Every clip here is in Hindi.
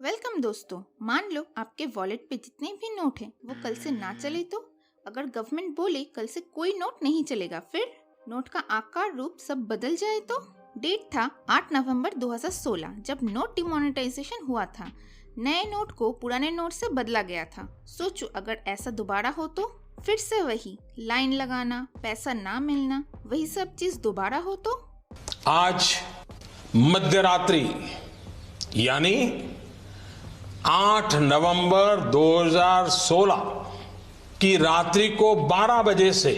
वेलकम दोस्तों। मान लो आपके वॉलेट पे जितने भी नोट हैं वो कल से ना चले तो अगर गवर्नमेंट बोले कल से कोई नोट नहीं चलेगा, फिर नोट का आकार रूप सब बदल जाए तो। डेट था 8 नवंबर 2016 जब नोट डिमोनेटाइजेशन हुआ था। नए नोट को पुराने नोट से बदला गया था। सोचो अगर ऐसा दोबारा हो तो फिर से वही लाइन लगाना, पैसा ना मिलना, वही सब चीज दोबारा हो तो। आज मध्यरात्रि यानी 8 नवंबर 2016 की रात्रि को 12 बजे से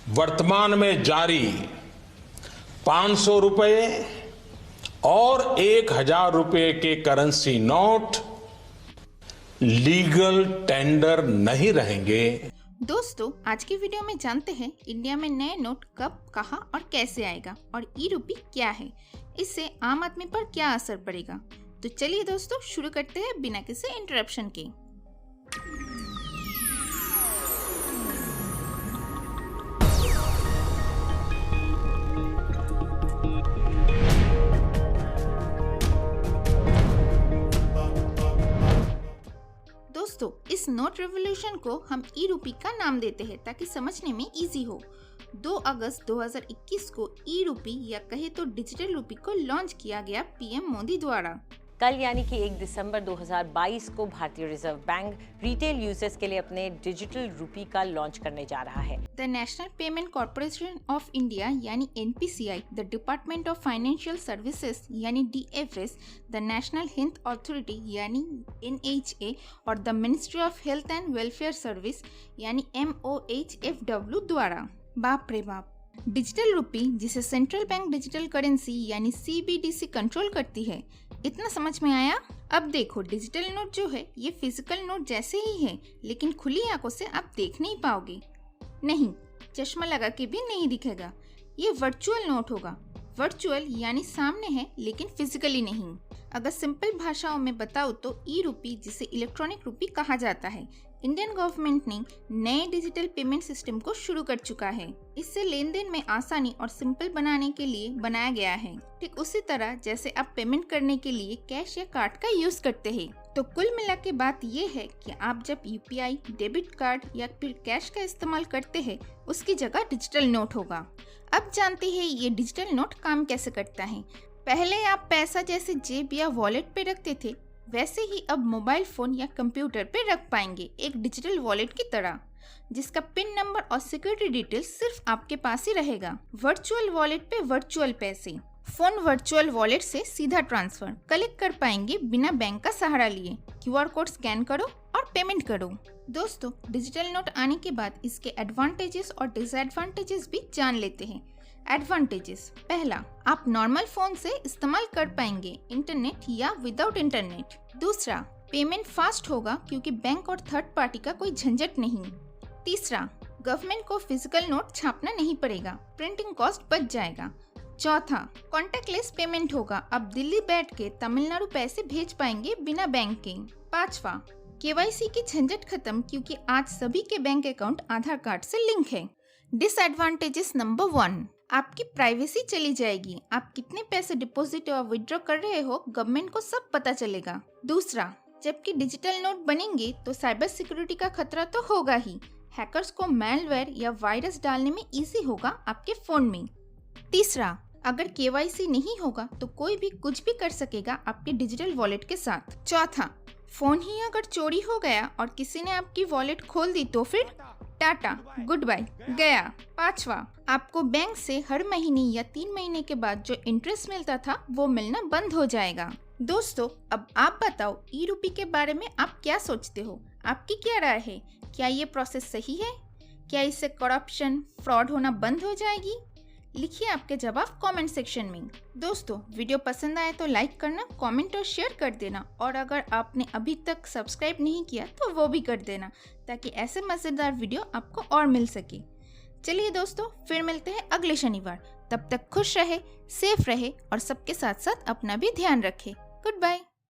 वर्तमान में जारी 500 रुपए और 1000 रुपए के करेंसी नोट लीगल टेंडर नहीं रहेंगे। दोस्तों, आज की वीडियो में जानते हैं इंडिया में नए नोट कब, कहां और कैसे आएगा और ई रूपी क्या है, इससे आम आदमी पर क्या असर पड़ेगा। तो चलिए दोस्तों शुरू करते हैं बिना किसी इंटरप्शन के। दोस्तों, इस नोट रेवोल्यूशन को हम ई रूपी का नाम देते हैं ताकि समझने में इजी हो। 2 अगस्त 2021 को ई रूपी या कहे तो डिजिटल रूपी को लॉन्च किया गया पीएम मोदी द्वारा। कल यानी कि 1 दिसंबर 2022 को भारतीय रिजर्व बैंक रिटेल यूजर्स के लिए अपने डिजिटल रूपी का लॉन्च करने जा रहा है। The national payment corporation of India यानी NPCI, the department of financial services यानी DFS, the national health authority यानी एनएचए और the ministry of health and welfare service यानी एमओएचएफडब्ल्यू द्वारा। बाप रे बाप, डिजिटल रूपी जिसे सेंट्रल बैंक डिजिटल करेंसी यानी सीबीडीसी कंट्रोल करती है, इतना समझ में आया। अब देखो, डिजिटल नोट जो है ये फिजिकल नोट जैसे ही है, लेकिन खुली आंखों से आप देख नहीं पाओगे। नहीं, चश्मा लगा के भी नहीं दिखेगा। ये वर्चुअल नोट होगा। वर्चुअल यानी सामने है लेकिन फिजिकली नहीं। अगर सिंपल भाषाओं में बताओ तो ई रूपी जिसे इलेक्ट्रॉनिक रूपी कहा जाता है, इंडियन गवर्नमेंट ने नए डिजिटल पेमेंट सिस्टम को शुरू कर चुका है। इससे लेन देन में आसानी और सिंपल बनाने के लिए बनाया गया है। ठीक उसी तरह जैसे आप पेमेंट करने के लिए कैश या कार्ड का यूज करते हैं। तो कुल मिला के बात ये है कि आप जब यूपीआई, डेबिट कार्ड या फिर कैश का इस्तेमाल करते हैं, उसकी जगह डिजिटल नोट होगा। अब जानते हैं ये डिजिटल नोट काम कैसे करता है। पहले आप पैसा जैसे जेब या वॉलेट पे रखते थे, वैसे ही अब मोबाइल फोन या कंप्यूटर पे रख पाएंगे, एक डिजिटल वॉलेट की तरह, जिसका पिन नंबर और सिक्योरिटी डिटेल सिर्फ आपके पास ही रहेगा। वर्चुअल वॉलेट पे वर्चुअल पैसे, फोन वर्चुअल वॉलेट से सीधा ट्रांसफर कलेक्ट कर पाएंगे बिना बैंक का सहारा लिए। क्यूआर कोड स्कैन करो और पेमेंट करो। दोस्तों, डिजिटल नोट आने के बाद इसके एडवांटेजेस और डिसएडवांटेजेस भी जान लेते हैं। एडवांटेजेस, पहला, आप नॉर्मल फोन से इस्तेमाल कर पाएंगे, इंटरनेट या विदाउट इंटरनेट। दूसरा, पेमेंट फास्ट होगा क्योंकि बैंक और थर्ड पार्टी का कोई झंझट नहीं। तीसरा, गवर्नमेंट को फिजिकल नोट छापना नहीं पड़ेगा, प्रिंटिंग कॉस्ट बच जाएगा। चौथा, कॉन्टेक्टलेस पेमेंट होगा, अब दिल्ली बैठ के तमिलनाडु पैसे भेज पाएंगे बिना बैंक के। पांचवा, केवाईसी की झंझट खत्म क्योंकि आज सभी के बैंक अकाउंट आधार कार्ड से लिंक है। डिसएडवांटेजेस नंबर 1, आपकी प्राइवेसी चली जाएगी। आप कितने पैसे डिपॉजिट और विड्रॉ कर रहे हो, गवर्नमेंट को सब पता चलेगा। दूसरा, जबकि डिजिटल नोट बनेंगे तो साइबर सिक्योरिटी का खतरा तो होगा ही। हैकर्स को मैलवेयर या वायरस डालने में इजी होगा आपके फोन में। तीसरा, अगर केवाईसी नहीं होगा तो कोई भी कुछ भी कर सकेगा आपके डिजिटल वॉलेट के साथ। चौथा, फोन ही अगर चोरी हो गया और किसी ने आपकी वॉलेट खोल दी तो फिर टाटा, गुड बाय, गया। पांचवा, आपको बैंक से हर महीने या 3 महीने के बाद जो इंटरेस्ट मिलता था वो मिलना बंद हो जाएगा। दोस्तों, अब आप बताओ ई रूपी के बारे में आप क्या सोचते हो? आपकी क्या राय है? क्या ये प्रोसेस सही है? क्या इससे करप्शन, फ्रॉड होना बंद हो जाएगी? लिखिए आपके जवाब कमेंट सेक्शन में। दोस्तों, वीडियो पसंद आए तो लाइक करना, कमेंट और शेयर कर देना, और अगर आपने अभी तक सब्सक्राइब नहीं किया तो वो भी कर देना ताकि ऐसे मजेदार वीडियो आपको और मिल सके। चलिए दोस्तों, फिर मिलते हैं अगले शनिवार। तब तक खुश रहे, सेफ रहे और सबके साथ साथ अपना भी ध्यान रखे। Good bye.